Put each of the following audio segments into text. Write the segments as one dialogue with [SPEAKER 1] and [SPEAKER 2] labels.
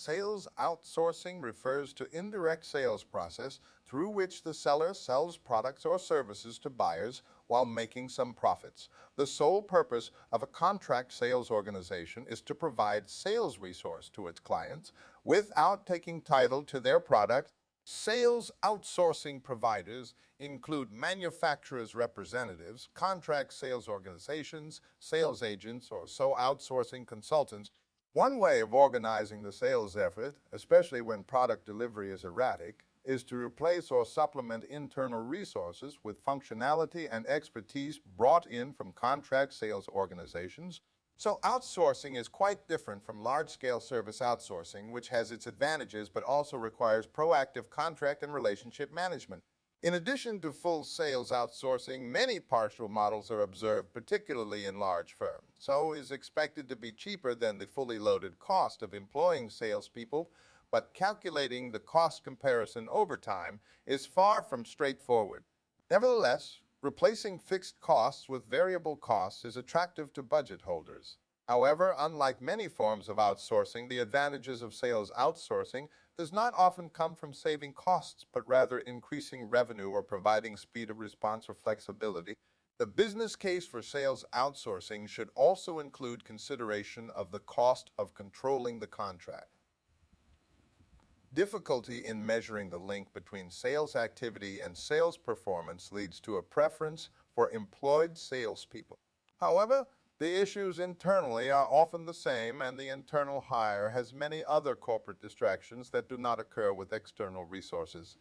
[SPEAKER 1] Sales outsourcing refers to indirect sales process through which the seller sells products or services to buyers while making some profits. The sole purpose of a contract sales organization is to provide sales resource to its clients without taking title to their product. Sales outsourcing providers include manufacturers' representatives, contract sales organizations, sales agents, or outsourcing consultants. One way of organizing the sales effort, especially when product delivery is erratic, is to replace or supplement internal resources with functionality and expertise brought in from contract sales organizations. So outsourcing is quite different from large-scale service outsourcing, which has its advantages but also requires proactive contract and relationship management. In addition to full sales outsourcing, many partial models are observed, particularly in large firms. So is expected to be cheaper than the fully loaded cost of employing salespeople, but calculating the cost comparison over time is far from straightforward. Nevertheless, replacing fixed costs with variable costs is attractive to budget holders. However, unlike many forms of outsourcing, the advantages of sales outsourcing does not often come from saving costs, but rather increasing revenue or providing speed of response or flexibility. The business case for sales outsourcing should also include consideration of the cost of controlling the contract. Difficulty in measuring the link between sales activity and sales performance leads to a preference for employed salespeople. However, the issues internally are often the same, and the internal hire has many other corporate distractions that do not occur with external resources.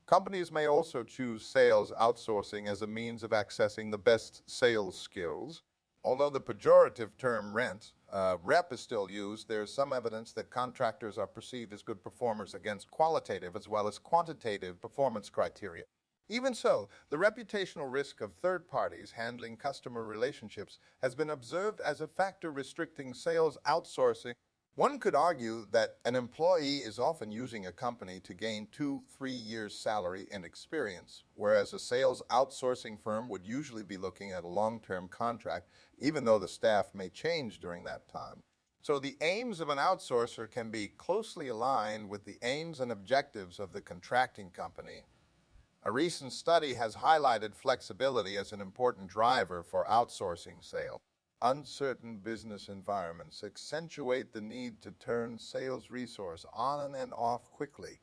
[SPEAKER 1] Companies may also choose sales outsourcing as a means of accessing the best sales skills. Although the pejorative term rep is still used, there is some evidence that contractors are perceived as good performers against qualitative as well as quantitative performance criteria. Even so, the reputational risk of third parties handling customer relationships has been observed as a factor restricting sales outsourcing. One could argue that an employee is often using a company to gain 2-3 years' salary and experience, whereas a sales outsourcing firm would usually be looking at a long-term contract, even though the staff may change during that time. So the aims of an outsourcer can be closely aligned with the aims and objectives of the contracting company. A recent study has highlighted flexibility as an important driver for outsourcing sales. Uncertain business environments accentuate the need to turn sales resource on and off quickly.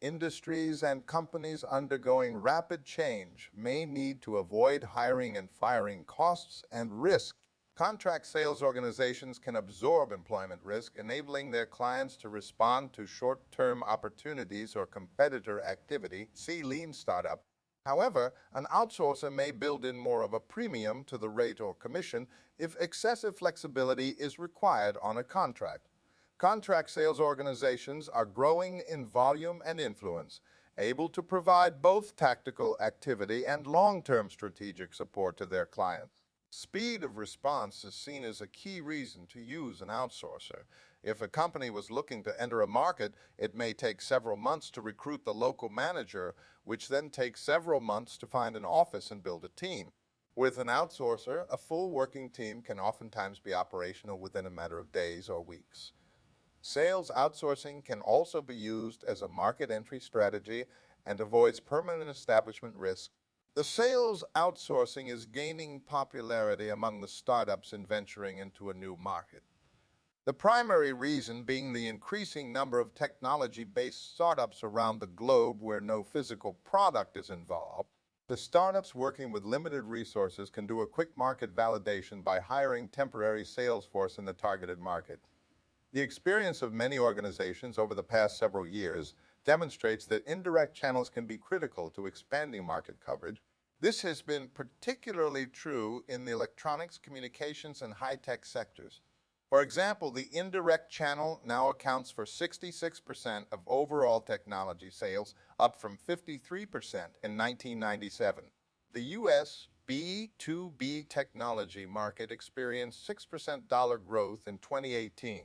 [SPEAKER 1] Industries and companies undergoing rapid change may need to avoid hiring and firing costs and risk. Contract sales organizations can absorb employment risk, enabling their clients to respond to short-term opportunities or competitor activity. See lean startup. However, an outsourcer may build in more of a premium to the rate or commission if excessive flexibility is required on a contract. Contract sales organizations are growing in volume and influence, able to provide both tactical activity and long-term strategic support to their clients. Speed of response is seen as a key reason to use an outsourcer. If a company was looking to enter a market, it may take several months to recruit the local manager, which then takes several months to find an office and build a team. With an outsourcer, a full working team can oftentimes be operational within a matter of days or weeks. Sales outsourcing can also be used as a market entry strategy and avoids permanent establishment risk. The sales outsourcing is gaining popularity among the startups in venturing into a new market. The primary reason being the increasing number of technology-based startups around the globe where no physical product is involved. The startups working with limited resources can do a quick market validation by hiring temporary sales force in the targeted market. The experience of many organizations over the past several years demonstrates that indirect channels can be critical to expanding market coverage. This has been particularly true in the electronics, communications, and high-tech sectors. For example, the indirect channel now accounts for 66% of overall technology sales, up from 53% in 1997. The U.S. B2B technology market experienced 6% dollar growth in 2018.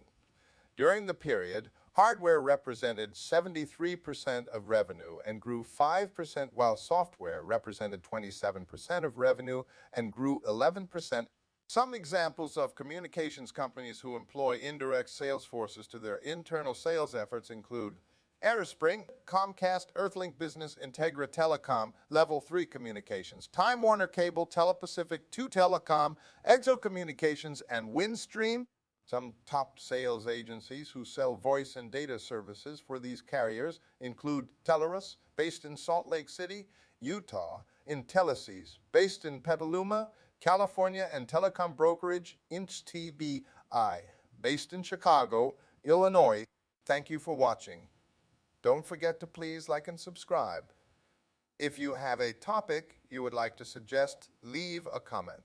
[SPEAKER 1] During the period, hardware represented 73% of revenue and grew 5%, while software represented 27% of revenue and grew 11%. Some examples of communications companies who employ indirect sales forces to their internal sales efforts include Airspring, Comcast, Earthlink Business, Integra Telecom, Level 3 Communications, Time Warner Cable, Telepacific, 2 Telecom, Exo Communications, and Windstream. Some top sales agencies who sell voice and data services for these carriers include Telerus, based in Salt Lake City, Utah, Intelisys, based in Petaluma, California, and telecom brokerage InchTBI, based in Chicago, Illinois. Thank you for watching. Don't forget to please like and subscribe. If you have a topic you would like to suggest, leave a comment.